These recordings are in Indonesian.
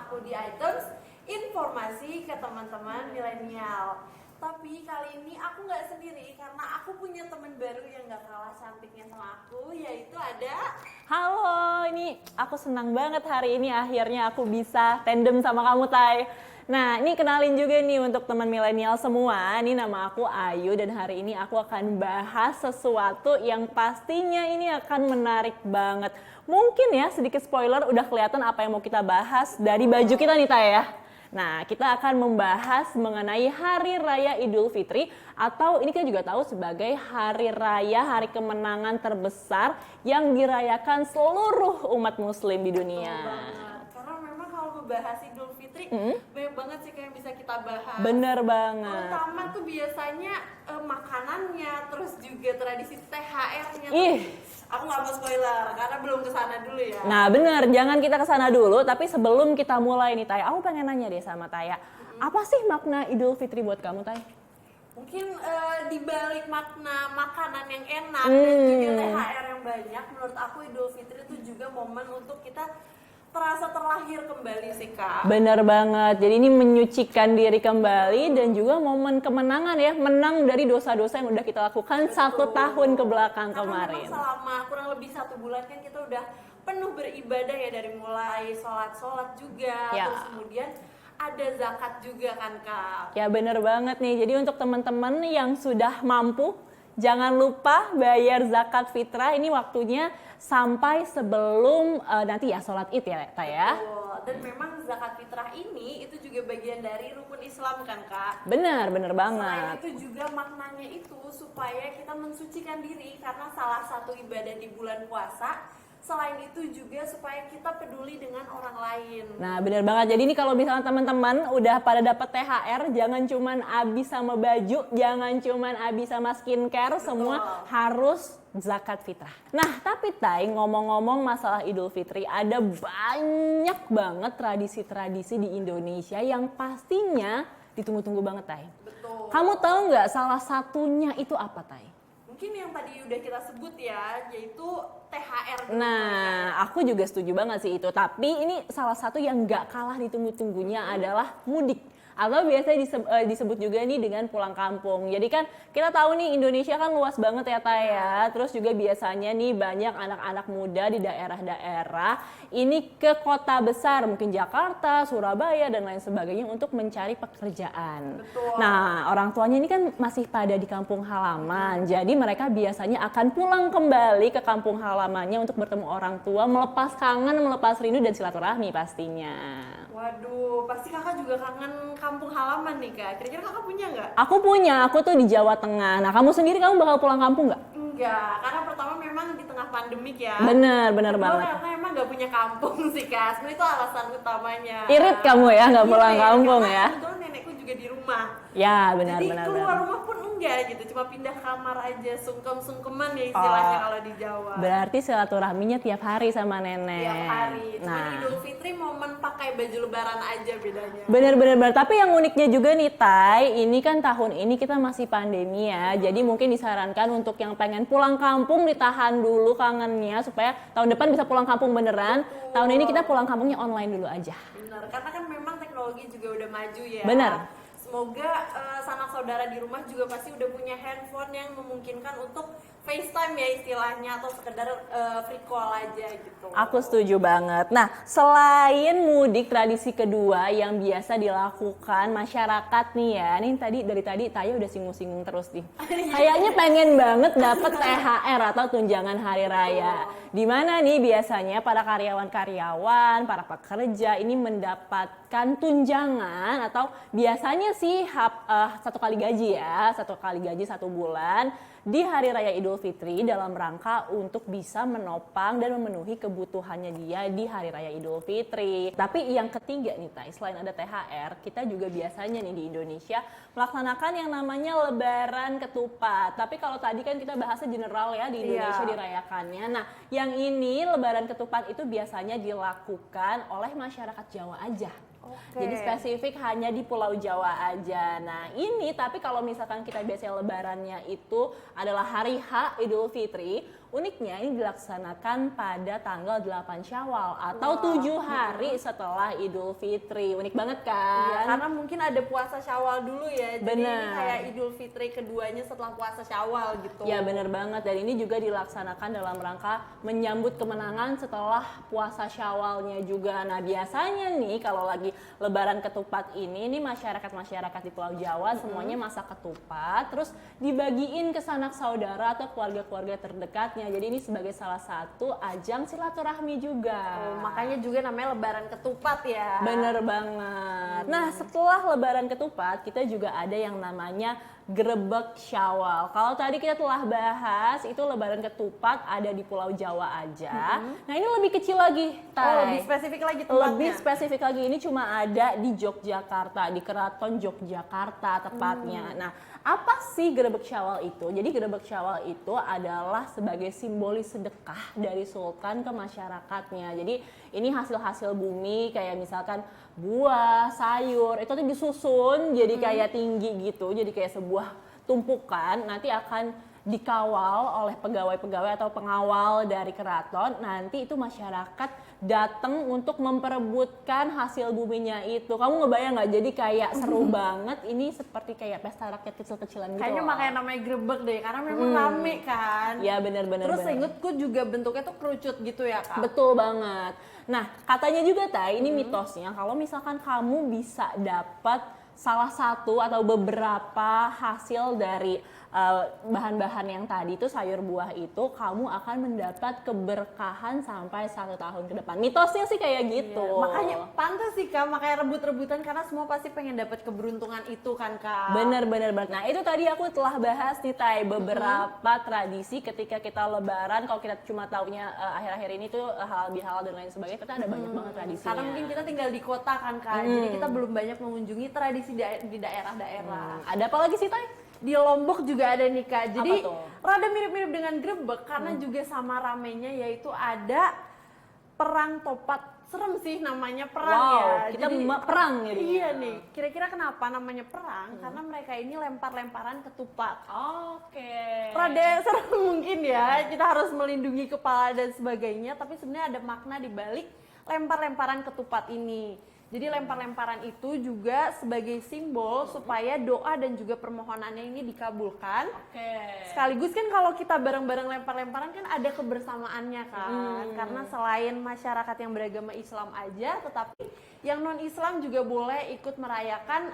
aku di Items, informasi ke teman-teman milenial. Tapi kali ini aku nggak sendiri karena aku punya teman baru yang nggak kalah cantiknya sama aku, yaitu ada... Halo, ini aku senang banget hari ini akhirnya aku bisa tandem sama kamu, Tai. Nah, ini kenalin juga nih untuk teman milenial semua. Ini nama aku Ayu dan hari ini aku akan bahas sesuatu yang pastinya ini akan menarik banget. Mungkin ya sedikit spoiler udah kelihatan apa yang mau kita bahas dari baju kita nih, Tai ya. Nah, kita akan membahas mengenai Hari Raya Idul Fitri atau ini kita juga tahu sebagai hari raya, hari kemenangan terbesar yang dirayakan seluruh umat muslim di dunia. Karena memang kalau membahas Idul Fitri banyak banget sih kayak yang bisa kita bahas. Bener banget. Terutama tuh biasanya makanannya, terus juga tradisi THR-nya. Aku nggak mau spoiler karena belum kesana dulu ya. Nah bener, jangan kita kesana dulu, tapi sebelum kita mulai nih Taya, aku pengen nanya deh sama Taya, apa sih makna Idul Fitri buat kamu, Taya? Mungkin dibalik makna makanan yang enak dan juga THR yang banyak, menurut aku Idul Fitri itu juga momen untuk kita terasa terlahir kembali sih Kak. Bener banget, jadi ini menyucikan diri kembali dan juga momen kemenangan ya, menang dari dosa-dosa yang udah kita lakukan. Betul. 1 tahun ke belakang kemarin. Karena selama kurang lebih 1 bulan kan kita udah penuh beribadah ya, dari mulai sholat juga, terus kemudian ada zakat juga kan Kak. Ya bener banget nih, jadi untuk teman-teman yang sudah mampu, jangan lupa bayar zakat fitrah, ini waktunya sampai sebelum nanti ya sholat id ya Kak ya. Betul. Dan memang zakat fitrah ini itu juga bagian dari rukun Islam kan Kak. Benar banget. Selain itu juga maknanya itu supaya kita mensucikan diri karena salah satu ibadah di bulan puasa. Selain itu juga supaya kita peduli dengan orang lain. Nah bener banget, jadi ini kalau misalnya teman-teman udah pada dapat THR, jangan cuman habis sama baju, jangan cuman habis sama skincare. Betul. Semua harus zakat fitrah. Nah tapi Tai, ngomong-ngomong masalah Idul Fitri, ada banyak banget tradisi-tradisi di Indonesia yang pastinya ditunggu-tunggu banget Tai. Betul. Kamu tahu nggak salah satunya itu apa Tai? Mungkin yang tadi udah kita sebut ya, yaitu THR. Nah, aku juga setuju banget sih itu. Tapi ini salah satu yang nggak kalah ditunggu-tunggunya adalah mudik. Atau biasanya disebut juga nih dengan pulang kampung. Jadi kan kita tahu nih Indonesia kan luas banget ya Taya. Terus juga biasanya nih banyak anak-anak muda di daerah-daerah ini ke kota besar, mungkin Jakarta, Surabaya dan lain sebagainya untuk mencari pekerjaan. Betul. Nah, orang tuanya ini kan masih pada di kampung halaman. Jadi mereka biasanya akan pulang kembali ke kampung halamannya untuk bertemu orang tua, melepas kangen, melepas rindu dan silaturahmi pastinya. Waduh, pasti kakak juga kangen kampung halaman nih Kak. Kira-kira kakak punya nggak? Aku punya, aku tuh di Jawa Tengah. Nah kamu sendiri, kamu bakal pulang kampung nggak? Enggak, karena pertama memang di tengah pandemik ya. Bener Kedua, banget. karena emang nggak punya kampung sih Kak. Sebenarnya itu alasan utamanya. Irit kamu ya nggak pulang kampung ya? Kebetulan nenekku juga di rumah. Ya benar. Jadi keluar rumah pun enggak gitu, cuma pindah kamar aja, sungkem-sungkeman ya istilahnya kalau di Jawa. Berarti silaturahminya tiap hari sama nenek. Tiap hari. Cuma Idul Fitri momen pakai baju lebaran aja bedanya. Bener. Tapi yang uniknya juga nih Tai, ini kan tahun ini kita masih pandemi ya. Jadi mungkin disarankan untuk yang pengen pulang kampung ditahan dulu kangennya supaya tahun depan bisa pulang kampung beneran. Betul. Tahun ini kita pulang kampungnya online dulu aja. Bener, karena kan memang teknologi juga udah maju ya. Bener. Semoga sanak saudara di rumah juga pasti udah punya handphone yang memungkinkan untuk FaceTime ya istilahnya, atau sekedar free call aja gitu. Aku setuju banget. Nah, selain mudik, tradisi kedua yang biasa dilakukan masyarakat nih ya. Nih dari tadi Taya udah singgung-singgung terus nih. Kayaknya pengen banget dapet THR atau tunjangan hari raya. Dimana nih biasanya para karyawan-karyawan, para pekerja ini mendapatkan tunjangan atau biasanya sih 1 kali gaji ya, 1 kali gaji 1 bulan di Hari Raya Idul Fitri dalam rangka untuk bisa menopang dan memenuhi kebutuhannya dia di Hari Raya Idul Fitri. Tapi yang ketiga nih Tai, selain ada THR, kita juga biasanya nih di Indonesia melaksanakan yang namanya Lebaran Ketupat. Tapi kalau tadi kan kita bahasnya general ya di Indonesia dirayakannya. Nah, yang ini Lebaran Ketupat itu biasanya dilakukan oleh masyarakat Jawa aja. Jadi spesifik hanya di Pulau Jawa aja. Nah ini tapi kalau misalkan kita biasanya lebarannya itu adalah hari H Idul Fitri, uniknya ini dilaksanakan pada tanggal 8 Syawal atau 7 hari setelah Idul Fitri. Unik banget kan? Iya, karena mungkin ada puasa Syawal dulu ya. Jadi ini Bener. kayak Idul Fitri keduanya setelah puasa Syawal gitu. Ya bener banget, dan ini juga dilaksanakan dalam rangka menyambut kemenangan setelah puasa Syawalnya juga. Nah biasanya nih kalau lagi lebaran ketupat ini masyarakat di Pulau Jawa semuanya masak ketupat, terus dibagiin ke sanak saudara atau keluarga-keluarga terdekatnya. Jadi ini sebagai salah satu ajang silaturahmi juga. Oh, makanya juga namanya lebaran ketupat ya. Bener banget. Nah setelah lebaran ketupat kita juga ada yang namanya Grebek Syawal. Kalau tadi kita telah bahas itu lebaran ketupat ada di Pulau Jawa aja. Nah ini lebih kecil lagi, Oh, Tay. lebih spesifik lagi tempatnya. Lebih spesifik lagi, ini cuma ada di Yogyakarta, di Keraton Yogyakarta tepatnya. Nah, apa sih Grebek Syawal itu? Jadi Grebek Syawal itu adalah sebagai simbolis sedekah dari sultan ke masyarakatnya. Jadi ini hasil-hasil bumi kayak misalkan buah, sayur, itu tuh disusun jadi kayak tinggi gitu, jadi kayak sebuah tumpukan, nanti akan dikawal oleh pegawai-pegawai atau pengawal dari keraton. Nanti itu masyarakat datang untuk memperebutkan hasil buminya itu. Kamu ngebayang nggak? Jadi kayak seru banget. Ini seperti kayak pesta rakyat kecil-kecilan gitu. Kayaknya loh. makanya namanya grebek deh, karena memang rame kan. Ya benar-benar. Terus seingetku juga bentuknya tuh kerucut gitu ya Kak. Betul banget. Nah katanya juga Tay, ini mitosnya kalau misalkan kamu bisa dapat salah satu atau beberapa hasil dari bahan-bahan yang tadi itu sayur buah itu, kamu akan mendapat keberkahan sampai 1 tahun ke depan. Mitosnya sih kayak gitu. Iya, makanya pantas sih Kak, makanya rebut-rebutan karena semua pasti pengen dapat keberuntungan itu kan Kak. Bener. Nah itu tadi aku telah bahas nih Tay, beberapa tradisi ketika kita lebaran. Kalau kita cuma taunya akhir-akhir ini tuh halal bihalal dan lain sebagainya, kita ada banyak banget tradisinya. Karena mungkin kita tinggal di kota kan Kak, jadi kita belum banyak mengunjungi tradisi di daerah-daerah. Ada apa lagi sih Tay? Di Lombok juga ada nih Kak, jadi Apa tuh? rada mirip-mirip dengan grebek karena juga sama ramenya, yaitu ada perang topat. Serem sih namanya perang ya. Kita Jadi, perang jadinya. Iya nih, kira-kira kenapa namanya perang? Karena mereka ini lempar-lemparan ketupat. Oke. Rada serem mungkin ya, kita harus melindungi kepala dan sebagainya, tapi sebenarnya ada makna di balik lempar-lemparan ketupat ini. Jadi lempar-lemparan itu juga sebagai simbol supaya doa dan juga permohonannya ini dikabulkan. Oke. Sekaligus kan kalau kita bareng-bareng lempar-lemparan kan ada kebersamaannya kan. Karena selain masyarakat yang beragama Islam aja, tetapi yang non-Islam juga boleh ikut merayakan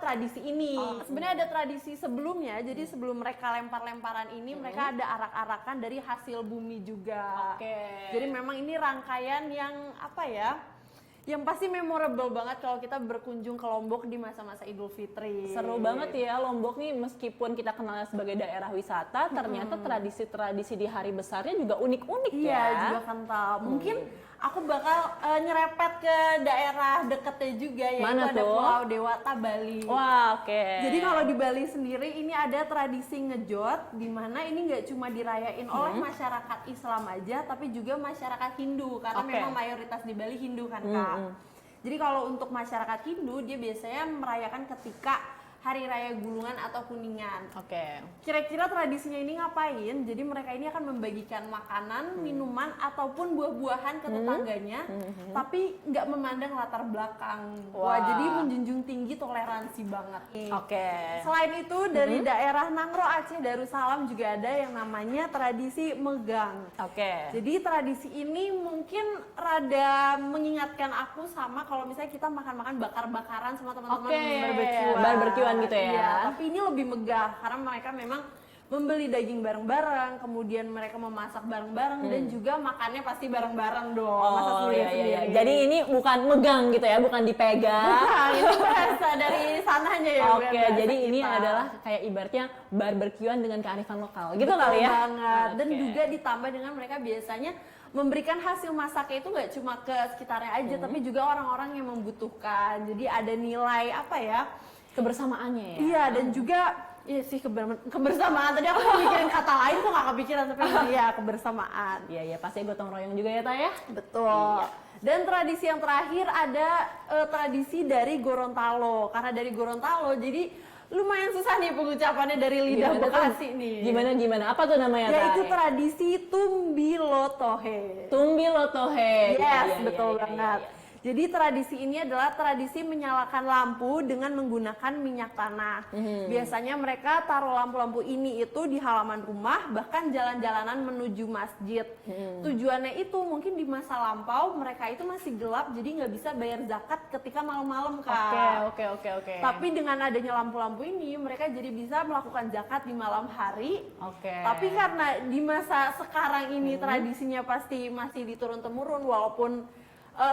tradisi ini. Sebenarnya ada tradisi sebelumnya, jadi sebelum mereka lempar-lemparan ini mereka ada arak-arakan dari hasil bumi juga. Oke. Jadi memang ini rangkaian yang yang pasti memorable banget kalau kita berkunjung ke Lombok di masa-masa Idul Fitri. Seru banget ya Lombok nih, meskipun kita kenalnya sebagai daerah wisata, ternyata tradisi-tradisi di hari besarnya juga unik-unik Iya, ya. juga kental. Mungkin aku bakal nyerepet ke daerah deketnya juga, yaitu Mana ada tuh? Pulau Dewata, Bali. Wah, oke. Jadi kalau di Bali sendiri ini ada tradisi ngejot, di mana ini nggak cuma dirayain oleh masyarakat Islam aja, tapi juga masyarakat Hindu, karena Oke. memang mayoritas di Bali Hindu kan Kak. Jadi kalau untuk masyarakat Hindu, dia biasanya merayakan ketika Hari Raya Gulungan atau Kuningan. Oke. Kira-kira tradisinya ini ngapain? Jadi mereka ini akan membagikan makanan, minuman, ataupun buah-buahan ke tetangganya, tapi nggak memandang latar belakang. Wah, Wah. jadi menjunjung tinggi toleransi banget. Oke. Selain itu, dari daerah Nangro, Aceh, Darussalam juga ada yang namanya tradisi megang. Oke. Jadi tradisi ini mungkin rada mengingatkan aku sama kalau misalnya kita makan-makan bakar-bakaran sama teman-teman barbekyuan gitu ya. Iya, tapi ini lebih megah karena mereka memang membeli daging bareng-bareng, kemudian mereka memasak bareng-bareng dan juga makannya pasti bareng-bareng dong. Masa Oh iya, sendiri-sendiri. iya. Jadi ini bukan megang gitu ya, bukan dipegang. Nah, ini bahasa dari sananya ya. bukan Oke, bahasa jadi ini kita. adalah kayak ibaratnya barbekyuan dengan kearifan lokal. Gitu Betul kali ya. banget. Dan Oke. juga ditambah dengan mereka biasanya memberikan hasil masaknya itu nggak cuma ke sekitarnya aja, tapi juga orang-orang yang membutuhkan. Jadi ada nilai Kebersamaannya ya. Iya, dan juga iya sih kebersamaan. Tadi aku mikirin kata lain kok nggak kepikiran, tapi iya kebersamaan. Iya, iya, pasti gotong royong juga ya, Ta ya. Betul. Dan tradisi yang terakhir ada tradisi dari Gorontalo. Karena dari Gorontalo, jadi lumayan susah nih pengucapannya dari lidah Gimana tuh? Bekasi nih. Gimana? Apa tuh namanya, Tay? Yaitu tradisi Tumbilotohe. Tumbilotohe. Yes, Iya, betul iya, banget. iya, iya. Jadi tradisi ini adalah tradisi menyalakan lampu dengan menggunakan minyak tanah. Biasanya mereka taruh lampu-lampu ini itu di halaman rumah, bahkan jalan-jalanan menuju masjid. Tujuannya itu mungkin di masa lampau mereka itu masih gelap, jadi nggak bisa bayar zakat ketika malam-malam, Kak. Oke. Tapi dengan adanya lampu-lampu ini, mereka jadi bisa melakukan zakat di malam hari. Oke. Tapi karena di masa sekarang ini tradisinya pasti masih diturun-temurun, walaupun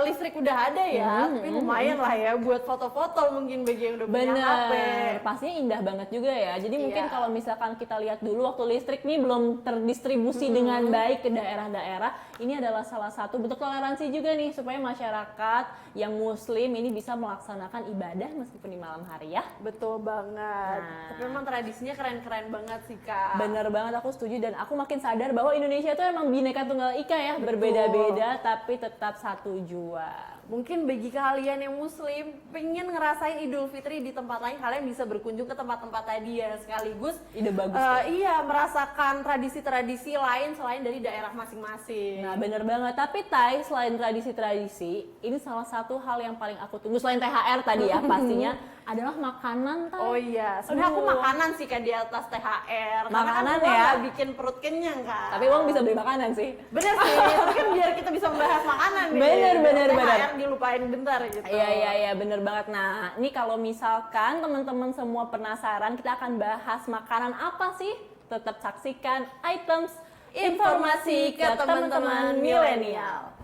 listrik udah ada ya, tapi lumayan lah ya buat foto-foto mungkin bagi yang udah punya HP. Bener, pastinya indah banget juga ya. Jadi mungkin Iya. kalau misalkan kita lihat dulu waktu listrik nih belum terdistribusi dengan baik ke daerah-daerah, ini adalah salah satu bentuk toleransi juga nih supaya masyarakat yang muslim ini bisa melaksanakan ibadah meskipun di malam hari ya. Betul banget. Nah. Tapi memang tradisinya keren-keren banget sih, Kak. Bener banget, aku setuju dan aku makin sadar bahwa Indonesia tuh emang Bhinneka Tunggal Ika ya, berbeda-beda tapi tetap satu jua. Mungkin bagi kalian yang muslim pengen ngerasain Idul Fitri di tempat lain, kalian bisa berkunjung ke tempat-tempat tadi ya, sekaligus Ide bagus tuh. iya, merasakan tradisi-tradisi lain selain dari daerah masing-masing. Nah bener banget, tapi Tay, selain tradisi-tradisi, ini salah satu hal yang paling aku tunggu selain THR tadi ya pastinya adalah makanan, Tay. Oh iya, sebenarnya aku Aduh. makanan sih kan di atas THR. Makanan karena kan uang ya? nggak bikin perut kenyang kan. Tapi uang bisa beli makanan sih. Bener sih, tapi kan biar kita bisa membahas makanan nih. Bener. THR dilupain bentar gitu. Iya, bener banget. Nah, ini kalau misalkan teman-teman semua penasaran, kita akan bahas makanan apa sih? Tetap saksikan items informasi ke teman-teman milenial.